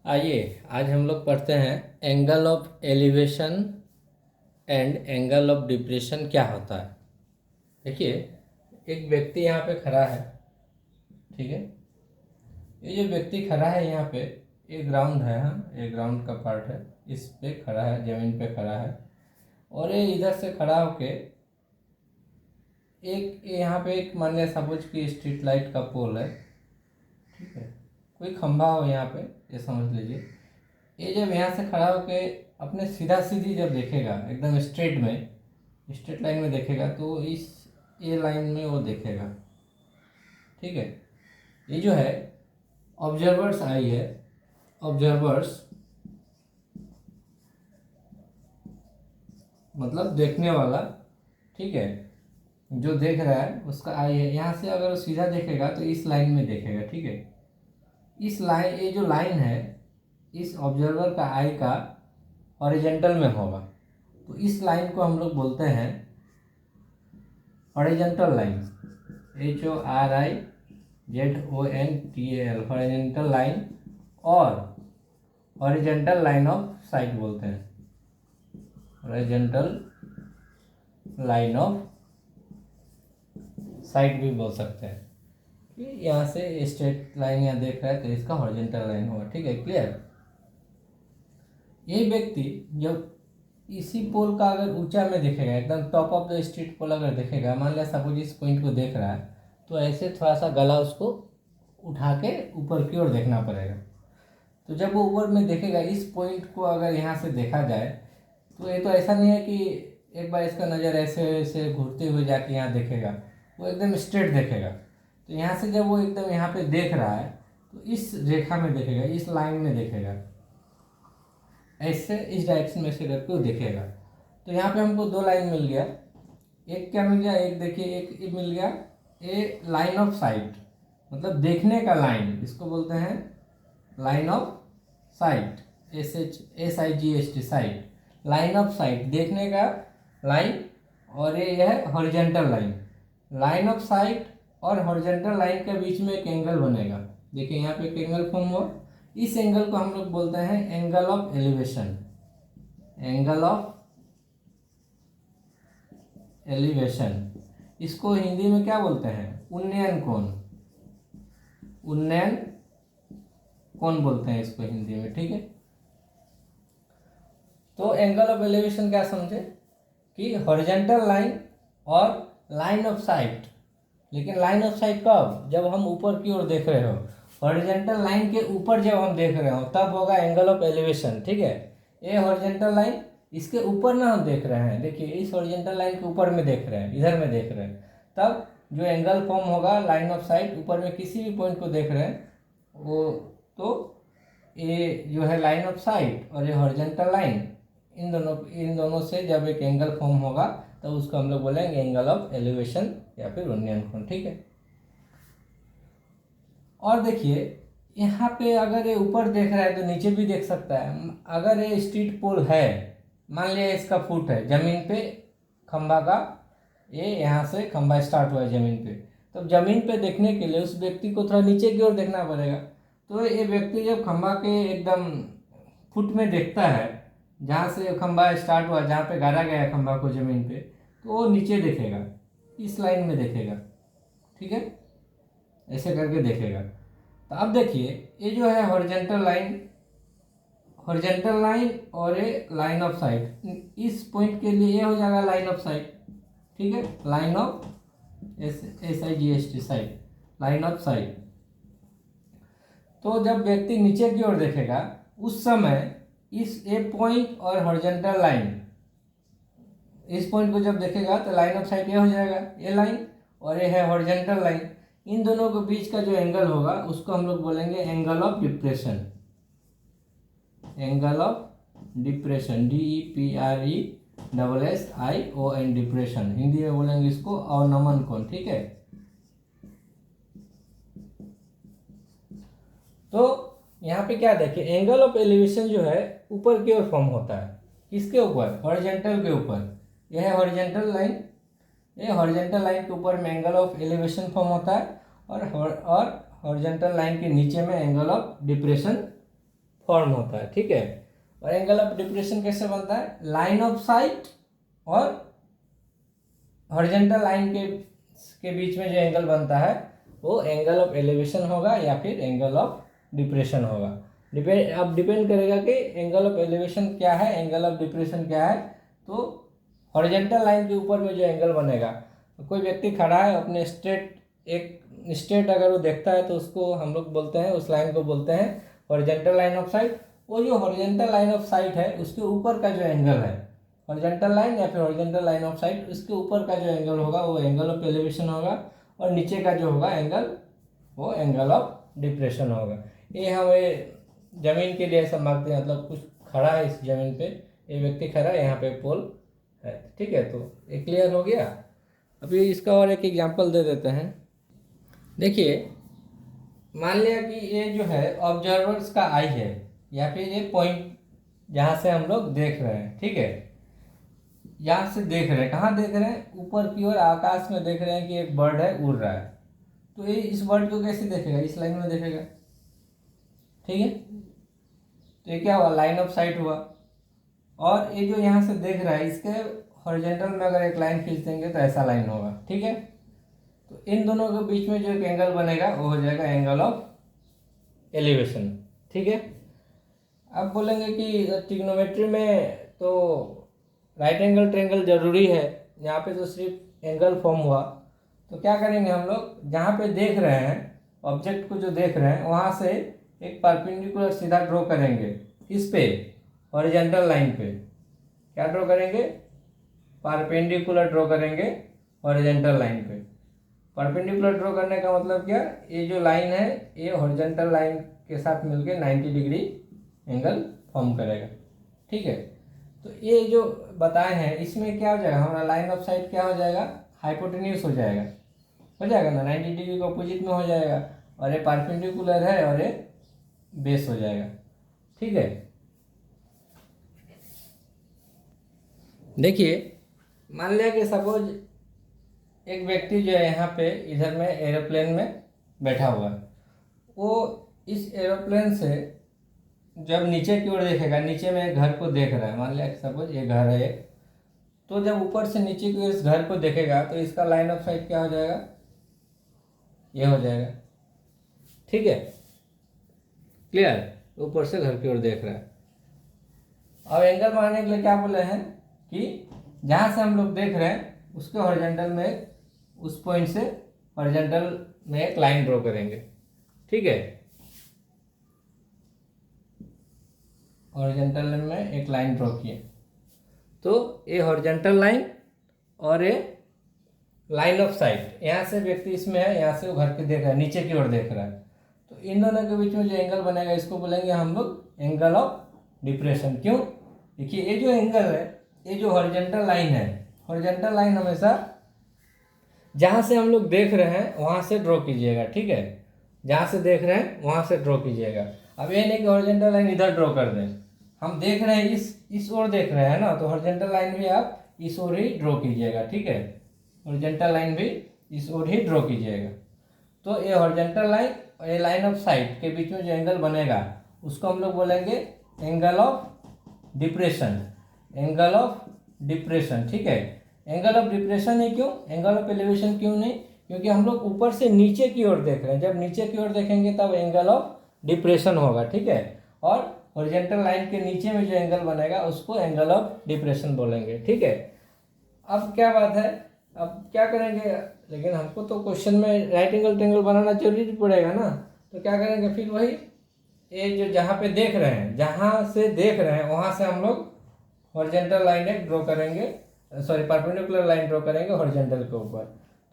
आइए आज हम लोग पढ़ते हैं angle of elevation and angle of depression क्या होता है। देखिए, एक व्यक्ति यहाँ पे खड़ा है, ठीक है। ये जो व्यक्ति खड़ा है यहाँ पे, ये ग्राउंड है, हाँ ये ग्राउंड का पार्ट है। इस पे खड़ा है, जमीन पे खड़ा है और ये इधर से खड़ा होके एक यहाँ पे एक मान लिया सपोज कि स्ट्रीट लाइट का पोल है, ठीक है। कोई खंभा हो यहाँ पे, ये समझ लीजिए। ये जब यहाँ से खड़ा होके अपने सीधा सीधी जब देखेगा, एकदम स्ट्रेट में, स्ट्रेट लाइन में देखेगा, तो इस ये लाइन में वो देखेगा, ठीक है। ये जो है ऑब्जर्वर्स आई है, ऑब्जर्वर्स मतलब देखने वाला, ठीक है। जो देख रहा है उसका आई है। यहाँ से अगर वो सीधा देखेगा तो इस लाइन में देखेगा, ठीक है। इस लाइन, ये जो लाइन है इस ऑब्जर्वर का आई का हॉरिजॉन्टल में होगा, तो इस लाइन को हम लोग बोलते हैं horizontal line. HORIZONTAL, horizontal line, और हॉरिजॉन्टल लाइन ऑफ साइट बोलते हैं, हॉरिजॉन्टल लाइन ऑफ साइट भी बोल सकते हैं। कि यहाँ से स्ट्रेट लाइन यहाँ देख रहा है तो इसका हॉरिजॉन्टल लाइन होगा, ठीक है। क्लियर। ये व्यक्ति जब इसी पोल का अगर ऊंचा में देखेगा, एकदम top of the street pole अगर देखेगा, मान लिया सपोज इस पॉइंट को देख रहा है, तो ऐसे थोड़ा सा गला उसको उठा के ऊपर की ओर देखना पड़ेगा। तो जब वो ऊपर में देखेगा, इस पॉइंट को अगर यहाँ से देखा जाए, तो ये तो ऐसा नहीं है कि एक बार इसका नज़र ऐसे ऐसे घूरते हुए जाके यहाँ देखेगा, वो एकदम स्ट्रेट देखेगा। तो यहाँ से जब वो एकदम यहाँ पे देख रहा है तो इस रेखा में देखेगा, इस लाइन में देखेगा, ऐसे इस डायरेक्शन में से करके वो देखेगा। तो यहाँ पे हमको दो लाइन मिल गया। एक क्या मिल गया, एक देखिए, एक मिल गया ए लाइन ऑफ साइट, मतलब देखने का लाइन, इसको बोलते हैं line of site, SHIGHT, site, line of site, देखने का लाइन। और ये है horizontal line. Line of site और हॉरिजॉन्टल लाइन के बीच में एक एंगल बनेगा। देखिए यहाँ पे एक एंगल फॉर्म हुआ, इस एंगल को हम लोग बोलते हैं angle of elevation, angle of elevation. इसको हिंदी में क्या बोलते हैं, उन्नयन कोण, उन्नयन कोण बोलते हैं इसको हिंदी में, ठीक है। तो एंगल ऑफ एलिवेशन क्या समझे कि हॉरिजॉन्टल लाइन और लाइन ऑफ साइट। लेकिन लाइन ऑफ साइट कब, जब हम ऊपर की ओर देख रहे हो, हॉरिजॉन्टल लाइन के ऊपर जब हम देख रहे हो तब होगा एंगल ऑफ एलिवेशन, ठीक है। ये हॉरिजॉन्टल लाइन, इसके ऊपर ना हम देख रहे हैं, देखिए इस हॉरिजॉन्टल लाइन के ऊपर में देख रहे हैं, इधर में देख रहे हैं, तब जो एंगल फॉर्म होगा लाइन ऑफ साइट, ऊपर में किसी भी पॉइंट को देख रहे हैं वो, तो ये जो है लाइन ऑफ साइट और ये हॉरिजॉन्टल लाइन, इन दोनों से जब एक एंगल फॉर्म होगा तो उसको हम लोग बोलेंगे एंगल ऑफ एलिवेशन या फिर उन्नयन कोण, ठीक है। और देखिए यहाँ पे अगर ये ऊपर देख रहा है तो नीचे भी देख सकता है। अगर ये स्ट्रीट पोल है, मान लिया इसका फुट है जमीन पे, खंबा का, ये यहाँ से खंबा स्टार्ट हुआ है जमीन पे, तो जमीन पे देखने के लिए उस व्यक्ति को थोड़ा नीचे की ओर देखना पड़ेगा। तो ये व्यक्ति जब खंबा के एकदम फुट में देखता है, जहाँ से खंबा स्टार्ट हुआ, जहाँ पे गाड़ा गया है खंबा को जमीन पे, तो वो नीचे देखेगा, इस लाइन में देखेगा, ठीक है, ऐसे करके देखेगा। तो अब देखिए ये जो है हॉरिजॉन्टल लाइन, हॉरिजॉन्टल लाइन और ये लाइन ऑफ साइट, इस पॉइंट के लिए ये हो जाएगा लाइन ऑफ साइट, ठीक है, line of SHIGHT, site, line of site. तो जब व्यक्ति नीचे की ओर देखेगा उस समय इस ए पॉइंट और हॉरिजॉन्टल लाइन, इस पॉइंट को जब देखेगा तो लाइन ऑफ साइट ये हो जाएगा, ये लाइन, और ये है हॉरिजॉन्टल लाइन। इन दोनों के बीच का जो एंगल होगा उसको हम लोग बोलेंगे angle of depression, angle of depression, DEPRESSION, depression, Hindi में बोलेंगे इसको अवनमन कोण, ठीक है। तो यहाँ पे क्या देखिए, एंगल ऑफ एलिवेशन जो है ऊपर की ओर फॉर्म होता है, किसके ऊपर, हॉरिजॉन्टल के ऊपर। यह है हॉरिजॉन्टल लाइन, ये हॉरिजॉन्टल लाइन के ऊपर में एंगल ऑफ एलिवेशन फॉर्म होता है, और हॉरिजॉन्टल लाइन के नीचे में एंगल ऑफ डिप्रेशन फॉर्म होता है, ठीक है। और एंगल ऑफ डिप्रेशन कैसे बनता है, लाइन ऑफ साइट और हॉरिजॉन्टल लाइन के बीच में जो एंगल बनता है वो एंगल ऑफ एलिवेशन होगा या फिर एंगल ऑफ डिप्रेशन होगा। डिपेंड करेगा कि एंगल ऑफ एलिवेशन क्या है, एंगल ऑफ डिप्रेशन क्या है। तो हॉरिजॉन्टल लाइन के ऊपर में जो एंगल बनेगा, तो कोई व्यक्ति खड़ा है अपने स्ट्रेट अगर वो देखता है तो उसको हम लोग बोलते हैं, उस लाइन को बोलते हैं हॉरिजॉन्टल लाइन ऑफ साइट। वो जो हॉरिजॉन्टल लाइन ऑफ साइट है उसके ऊपर का जो एंगल है, हॉरिजॉन्टल लाइन या फिर हॉरिजॉन्टल लाइन ऑफ साइट, उसके ऊपर का जो एंगल होगा वो एंगल ऑफ एलिवेशन होगा, और नीचे का जो होगा एंगल वो एंगल ऑफ डिप्रेशन होगा। ये हमें जमीन के लिए ऐसा मानते हैं, मतलब कुछ खड़ा है इस जमीन पे, ये व्यक्ति खड़ा है, यहाँ पे पोल है, ठीक है। तो ये क्लियर हो गया। अभी इसका और एक एग्जांपल दे देते हैं। देखिए, मान लिया कि ये जो है ऑब्जर्वर्स का आई है या फिर ये पॉइंट जहाँ से हम लोग देख रहे हैं, ठीक है। यहाँ से देख रहे हैं, कहाँ देख रहे हैं, ऊपर की ओर आकाश में देख रहे हैं कि एक बर्ड है, उड़ रहा है। तो ये इस बर्ड को कैसे देखेगा, इस लाइन में देखेगा, ठीक है। तो ये क्या हुआ, लाइन ऑफ साइट हुआ। और ये जो यहाँ से देख रहा है इसके हॉरिजॉन्टल में अगर एक लाइन खींच देंगे तो ऐसा लाइन होगा, ठीक है। तो इन दोनों के बीच में जो एक एंगल बनेगा वो हो जाएगा एंगल ऑफ एलिवेशन, ठीक है। अब बोलेंगे कि ट्रिग्नोमेट्री में तो राइट एंगल ट्रायंगल जरूरी है, यहाँ पे तो सिर्फ एंगल फॉर्म हुआ। तो क्या करेंगे हम लोग, जहाँ पे देख रहे हैं ऑब्जेक्ट को, जो देख रहे हैं वहाँ से एक परपेंडिकुलर सीधा ड्रॉ करेंगे, इस पे हॉरिजॉन्टल लाइन पे क्या ड्रॉ करेंगे, परपेंडिकुलर ड्रॉ करेंगे हॉरिजॉन्टल लाइन पे। परपेंडिकुलर ड्रॉ करने का मतलब क्या, ये जो लाइन है ये हॉरिजॉन्टल लाइन के साथ मिलके 90 डिग्री एंगल फॉर्म करेगा, ठीक है। तो ये जो बताए हैं इसमें क्या हो जाएगा, हमारा लाइन ऑफ साइट क्या हो जाएगा, हाइपोटेन्यूस हो जाएगा ना, 90 डिग्री के अपोजिट में हो जाएगा, और ये परपेंडिकुलर है और ये बेस हो जाएगा, ठीक है। देखिए, मान लिया कि सपोज एक व्यक्ति जो है यहाँ पे इधर में एरोप्लेन में बैठा हुआ है, वो इस एरोप्लेन से जब नीचे की ओर देखेगा, नीचे में एक घर को देख रहा है, मान लिया कि सपोज ये घर है, तो जब ऊपर से नीचे की ओर इस घर को देखेगा तो इसका लाइन ऑफ साइट क्या हो जाएगा, ये हो जाएगा, ठीक है, क्लियर। ऊपर से घर की ओर देख रहा है। अब एंगल मारने के लिए क्या बोले हैं कि जहाँ से हम लोग देख रहे हैं उसके हॉरिजॉन्टल में, उस पॉइंट से हॉरिजॉन्टल में एक लाइन ड्रॉ करेंगे, ठीक है। हॉरिजॉन्टल में एक लाइन ड्रॉ किए, तो ये हॉरिजॉन्टल लाइन और ये लाइन ऑफ साइट, यहाँ से व्यक्ति इसमें है, यहाँ से वो घर के देख रहा है, नीचे की ओर देख रहा है। तो इन दोनों के बीच में जो एंगल बनेगा इसको बोलेंगे हम लोग एंगल ऑफ डिप्रेशन। क्यों, देखिए ये जो एंगल है, ये जो हॉरिजॉन्टल लाइन है, हॉरिजॉन्टल लाइन हमेशा जहाँ से हम लोग देख रहे हैं वहाँ से ड्रॉ कीजिएगा, ठीक है। जहाँ से देख रहे हैं वहाँ से ड्रॉ कीजिएगा। अब ये नहीं कि हॉरिजॉन्टल लाइन इधर ड्रॉ कर दें, हम देख रहे हैं इस ओर देख रहे हैं ना, तो हॉरिजॉन्टल लाइन भी आप इस ओर ही ड्रॉ कीजिएगा, ठीक है। हॉरिजॉन्टल लाइन भी इस ओर ही ड्रॉ कीजिएगा। तो ये हॉरिजॉन्टल लाइन और ये लाइन ऑफ साइट के बीच में जो एंगल बनेगा उसको हम लोग बोलेंगे angle of depression, angle of depression, ठीक है। एंगल ऑफ डिप्रेशन है, क्यों, एंगल ऑफ एलिवेशन क्यों नहीं, क्योंकि हम लोग ऊपर से नीचे की ओर देख रहे हैं, जब नीचे की ओर देखेंगे तब एंगल ऑफ डिप्रेशन होगा, ठीक है। और हॉरिजॉन्टल लाइन के नीचे में जो एंगल बनेगा उसको एंगल ऑफ डिप्रेशन बोलेंगे, ठीक है। अब क्या बात है, अब क्या करेंगे, लेकिन हमको तो क्वेश्चन में राइट एंगल ट्रायंगल बनाना जरूरी पड़ेगा ना। तो क्या करेंगे, फिर वही ये जो जहाँ पे देख रहे हैं, जहाँ से देख रहे हैं वहाँ से हम लोग हॉरिजॉन्टल लाइन एक ड्रॉ करेंगे, सॉरी परपेंडिकुलर लाइन ड्रॉ करेंगे हॉरिजॉन्टल के ऊपर।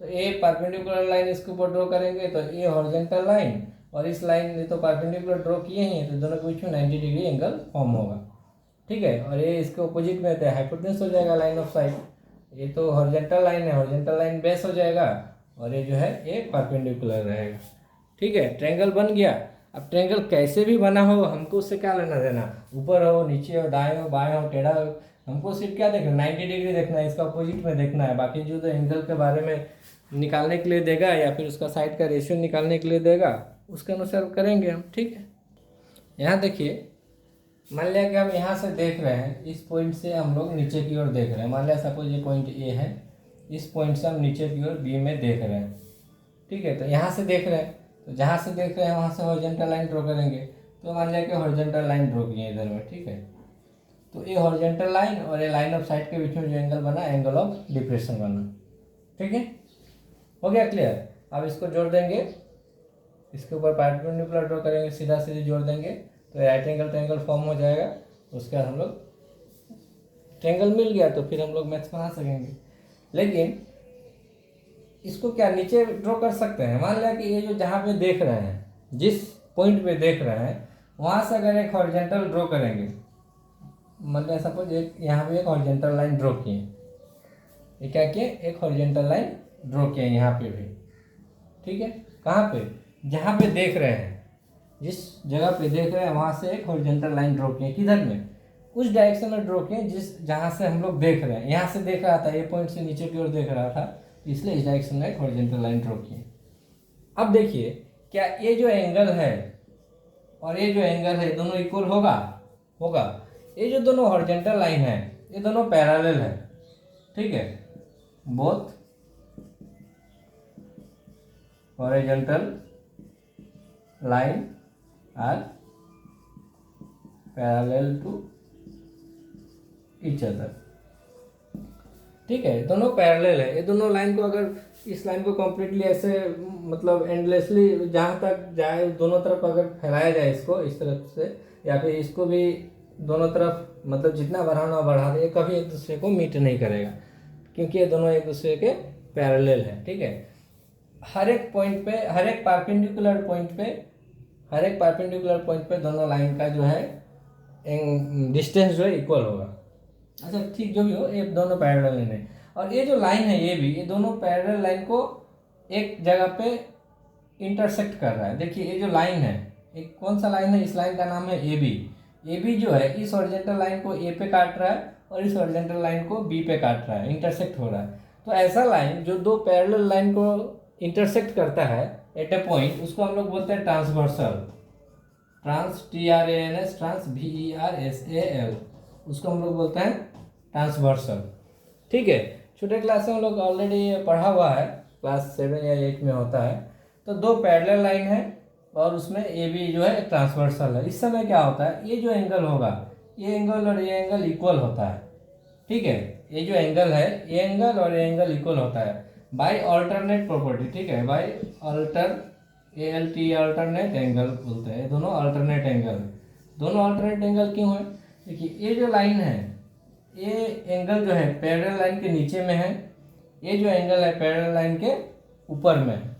तो ये परपेंडिकुलर लाइन इसके ऊपर ड्रॉ करेंगे, तो ये हॉरिजॉन्टल लाइन और इस लाइन ने तो परपेंडिकुलर ड्रॉ किए ही हैं, तो दोनों के बीच में 90 डिग्री एंगल फॉर्म होगा, ठीक है। और ये इसके अपोजिट में है, हाइपोटेन्यूस हो जाएगा लाइन ऑफ साइट। ये तो हॉरिजॉन्टल लाइन है, हॉरिजॉन्टल लाइन बेस हो जाएगा, और ये जो है ये परपेंडिकुलर रहेगा, ठीक है। ट्रायंगल बन गया। अब ट्रायंगल कैसे भी बना हो हमको उससे क्या लेना देना, ऊपर हो, नीचे हो, दाएं हो, बाएं हो, टेढ़ा हो, हमको सिर्फ क्या देखना, 90 डिग्री देखना है, इसका अपोजिट में देखना है। बाकी जो तो एंगल के बारे में निकालने के लिए देगा या फिर उसका साइड का रेशियो निकालने के लिए देगा, उसके अनुसार करेंगे हम, ठीक है। यहाँ देखिए, मान लिया कि हम यहाँ से देख रहे हैं, इस पॉइंट से हम लोग नीचे की ओर देख रहे हैं। मान लिया सपोज ये पॉइंट ए है, इस पॉइंट से हम नीचे की ओर बी में देख रहे हैं, ठीक है। तो यहाँ से देख रहे हैं, तो जहाँ से देख रहे हैं वहाँ से हॉरिजॉन्टल लाइन ड्रॉ करेंगे। तो मान लिया कि हॉरिजॉन्टल लाइन ड्रॉ किए इधर में, ठीक है। तो ये हॉरिजॉन्टल लाइन और ये लाइन ऑफ साइट के बीच में जो एंगल बना, एंगल ऑफ डिप्रेशन बना, ठीक है। हो गया क्लियर। अब इसको जोड़ देंगे, इसके ऊपर परपेंडिकुलर ड्रॉ करेंगे, सीधा सीधे जोड़ देंगे, तो राइट एंगल ट्रायंगल फॉर्म हो जाएगा। उसके बाद हम लोग ट्रायंगल मिल गया तो फिर हम लोग मैथ्स बना सकेंगे। लेकिन इसको क्या नीचे ड्रॉ कर सकते हैं। मान लिया कि ये जो जहाँ पे देख रहे हैं, जिस पॉइंट पे देख रहे हैं, वहाँ से अगर एक हॉरिजॉन्टल ड्रॉ करेंगे, मान लिया सपोज एक यहाँ पे एक हॉरिजॉन्टल लाइन ड्रॉ किए, ये क्या किए, एक हॉरिजॉन्टल लाइन ड्रॉ किए यहाँ पे भी, ठीक है। कहाँ पे, जहाँ पे देख रहे हैं, जिस जगह पे देख रहे हैं वहाँ से एक हॉरिजॉन्टल लाइन ड्रॉ किए, किधर में, उस डायरेक्शन में ड्रॉ किए जिस जहाँ से हम लोग देख रहे हैं। यहाँ से देख रहा था, ये पॉइंट से नीचे की ओर देख रहा था, इसलिए इस डायरेक्शन में एक हॉरिजॉन्टल लाइन ड्रॉ किए। अब देखिए क्या ये जो एंगल है और ये जो एंगल है दोनों इक्वल होगा। ये जो दोनों हॉरिजॉन्टल लाइन है ये दोनों पैरेलल है, ठीक है। Both horizontal line are parallel to each other, ठीक है। दोनों पैरेलल है। ये दोनों लाइन को, अगर इस लाइन को कम्प्लीटली ऐसे मतलब एंडलेसली जहाँ तक जाए, दोनों तरफ अगर फैलाया जाए इसको इस तरफ से, या फिर इसको भी दोनों तरफ मतलब जितना बढ़ाना बढ़ा दे, कभी एक दूसरे को मीट नहीं करेगा, क्योंकि ये दोनों एक दूसरे के पैरेलल है, ठीक है। हर एक पॉइंट पे, हर एक परपेंडिकुलर पॉइंट पे दोनों लाइन का जो है डिस्टेंस जो है इक्वल होगा। अच्छा ठीक, जो भी हो, ये दोनों पैरेलल लाइन है। और ये जो लाइन है ये दोनों पैरेलल लाइन को एक जगह पे इंटरसेक्ट कर रहा है। देखिए ये जो लाइन है, एक कौन सा लाइन है, इस लाइन का नाम है ए बी जो है इस हॉरिजॉन्टल लाइन को ए पे काट रहा है और इस हॉरिजॉन्टल लाइन को बी पे काट रहा है, इंटरसेक्ट हो रहा है। तो ऐसा लाइन जो दो पैरेलल लाइन को इंटरसेक्ट करता है एट ए पॉइंट, उसको हम लोग बोलते हैं ट्रांसवर्सल, ट्रांस VERSAL, उसको हम लोग बोलते हैं ट्रांसवर्सल, ठीक है। छोटे क्लास में हम लोग ऑलरेडी पढ़ा हुआ है, क्लास 7 या 8 में होता है। तो दो पैरेलल लाइन है और उसमें ए बी जो है ट्रांसवर्सल है। इस समय क्या होता है, ये जो एंगल होगा, ये एंगल और ये एंगल इक्वल होता है, ठीक है। ये जो एंगल है, ये एंगल और ये एंगल इक्वल होता है बाय अल्टरनेट प्रॉपर्टी, ठीक है। बाय अल्टरनेट एंगल बोलते हैं। दोनों अल्टरनेट एंगल, दोनों अल्टरनेट एंगल क्यों है, देखिए ये जो लाइन है, ये एंगल जो है पैरेलल लाइन के नीचे में है, ये जो एंगल है पैरेलल लाइन के ऊपर में है,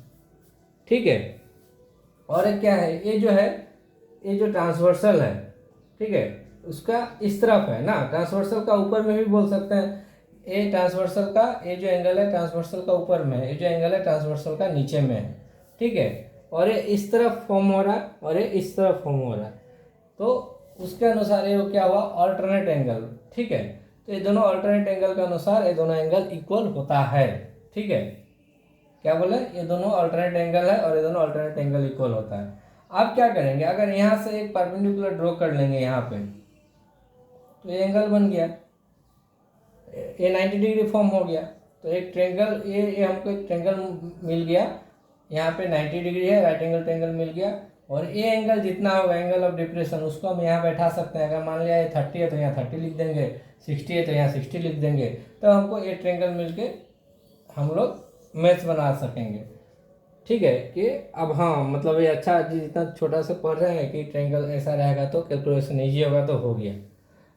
ठीक है। और एक क्या है, ये जो है, ये जो ट्रांसवर्सल है, ठीक है, उसका इस तरफ है ना, ट्रांसवर्सल का ऊपर में भी बोल सकते हैं। ये ट्रांसवर्सल का, ये जो एंगल है ट्रांसवर्सल का ऊपर में है, ये जो एंगल है ट्रांसवर्सल का नीचे में है, ठीक है। और ये इस तरफ फॉर्म हो रहा है और ये इस तरफ फॉर्म हो रहा है, तो उसके अनुसार ये क्या हुआ, अल्टरनेट एंगल, ठीक है। तो ये दोनों अल्टरनेट एंगल के अनुसार ये दोनों एंगल इक्वल होता है, ठीक है। क्या बोले, ये दोनों अल्टरनेट एंगल है और ये दोनों अल्टरनेट एंगल इक्वल होता है। अब क्या करेंगे, अगर यहाँ से एक परपेंडिकुलर ड्रॉ कर लेंगे यहाँ पे, तो ये एंगल बन गया, ये 90 डिग्री फॉर्म हो गया। तो एक ट्रेंगल, ये हमको एक ट्रेंगल मिल गया, यहाँ पे 90 डिग्री है, राइट एंगल ट्रेंगल मिल गया। और ये एंगल जितना होगा, एंगल ऑफ डिप्रेशन, उसको हम यहाँ बैठा सकते हैं। अगर मान लिया ये 30 है तो यहाँ 30 लिख देंगे, 60 है तो यहाँ 60 लिख देंगे, तो हमको ये ट्रेंगल मिल के हम लोग मैथ्स बना सकेंगे, ठीक है। कि अब हाँ मतलब ये अच्छा, जितना छोटा सा पढ़ रहे हैं कि ट्रेंगल ऐसा रहेगा तो कैलकुलेशन ईजी होगा तो हो गया।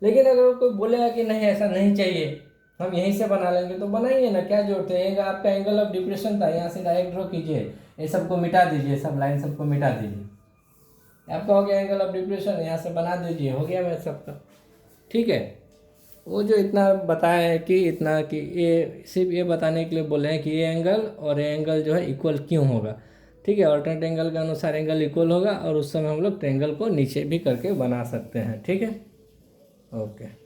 लेकिन अगर कोई बोलेगा कि नहीं ऐसा नहीं चाहिए, हम यहीं से बना लेंगे, तो बनाइए ना, क्या जरूरत है। ये आपका एंगल ऑफ डिप्रेशन था, यहाँ से डायरेक्ट ड्रॉ कीजिए, ये सबको मिटा दीजिए, सब लाइन सबको मिटा दीजिए, आपका हो गया एंगल ऑफ डिप्रेशन, यहाँ से बना दीजिए, हो गया मैथ सबका, ठीक है। वो जो इतना बताया है कि इतना कि ये सिर्फ ये बताने के लिए बोले हैं कि ये एंगल और ये एंगल जो है इक्वल क्यों होगा, ठीक है। अल्टरनेट एंगल के अनुसार एंगल इक्वल होगा और उस समय हम लोग ट्रायंगल को नीचे भी करके बना सकते हैं, ठीक है। ओके।